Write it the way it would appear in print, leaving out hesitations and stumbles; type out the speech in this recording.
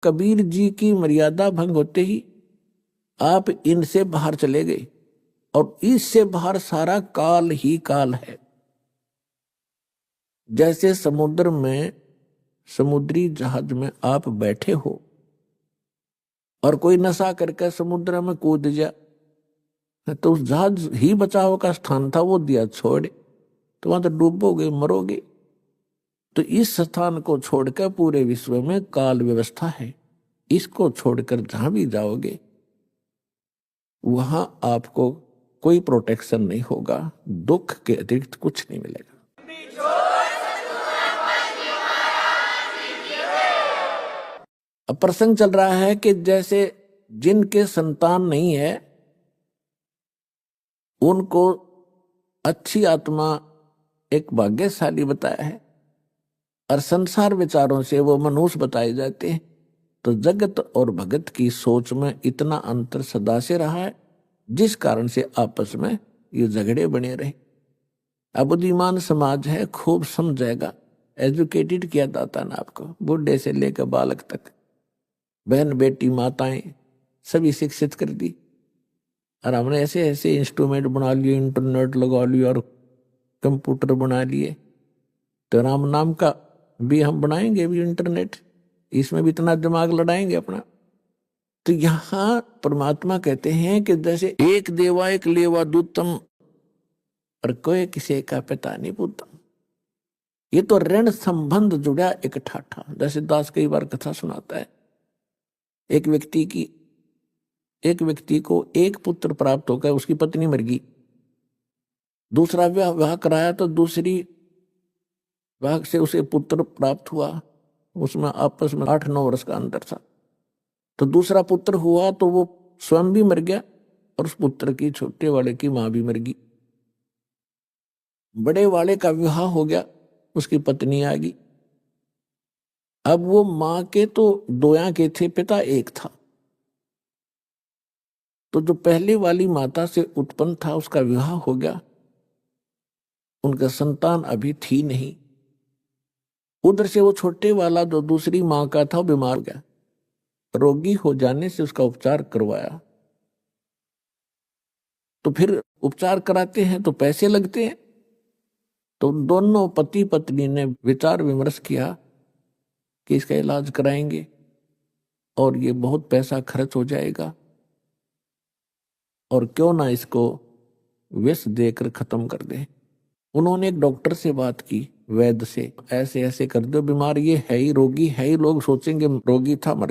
कबीर जी की मर्यादा भंग होते ही आप इनसे बाहर चले गए, और इससे बाहर सारा काल ही काल है। जैसे समुद्र में, समुद्री जहाज में आप बैठे हो और कोई नशा करके समुद्र में कूद जाए, तो उस जहाज ही बचाव का स्थान था, वो दिया छोड़, तो वहां तो डूबोगे, मरोगे। तो इस स्थान को छोड़कर पूरे विश्व में काल व्यवस्था है, इसको छोड़कर जहां भी जाओगे वहां आपको कोई प्रोटेक्शन नहीं होगा, दुख के अतिरिक्त कुछ नहीं मिलेगा। अब प्रसंग चल रहा है कि जैसे जिनके संतान नहीं है उनको अच्छी आत्मा एक भाग्यशाली बताया है, और संसार विचारों से वो मनुष्य बताए जाते हैं। तो जगत और भगत की सोच में इतना अंतर सदा से रहा है, जिस कारण से आपस में ये झगड़े बने रहे। अब बुद्धिमान समाज है, खूब समझेगा, एजुकेटेड किया जाता ना आपको, बूढ़े से लेकर बालक तक, बहन बेटी माताएं सभी शिक्षित कर दी। और हमने ऐसे ऐसे इंस्ट्रूमेंट बना लिए, इंटरनेट लगा लिया और कंप्यूटर बना लिए, तो राम नाम का भी हम बनाएंगे भी इंटरनेट, इसमें भी इतना दिमाग लड़ाएंगे अपना। तो यहां परमात्मा कहते हैं कि जैसे एक देवा एक लेवा दूतम, और कोई किसी का पिता नहीं पूतम। ये तो ऋण संबंध जुड़ा एक ठाठा। जैसे दास कई बार कथा सुनाता है, एक व्यक्ति को एक पुत्र प्राप्त होकर उसकी पत्नी मर गई, दूसरा विवाह कराया तो दूसरी विवाह से उसे पुत्र प्राप्त हुआ, उसमें आपस में 8-9 वर्ष का अंतर था। तो दूसरा पुत्र हुआ तो वो स्वयं भी मर गया, और उस पुत्र की छोटे वाले की मां भी मर गई। बड़े वाले का विवाह हो गया, उसकी पत्नी आ गई। अब वो मां के तो दोया के थे, पिता एक था। तो जो पहले वाली माता से उत्पन्न था उसका विवाह हो गया, उनका संतान अभी थी नहीं। उधर से वो छोटे वाला जो दूसरी मां का था बीमार हो गया, रोगी हो जाने से उसका उपचार करवाया। तो फिर उपचार कराते हैं तो पैसे लगते हैं, तो दोनों पति पत्नी ने विचार विमर्श किया कि इसका इलाज कराएंगे और ये बहुत पैसा खर्च हो जाएगा, और क्यों ना इसको विष देकर खत्म कर दें। उन्होंने एक डॉक्टर से बात की, वैद्य से, ऐसे ऐसे कर दो, बीमार ये है ही, रोगी है ही, लोग सोचेंगे रोगी था मर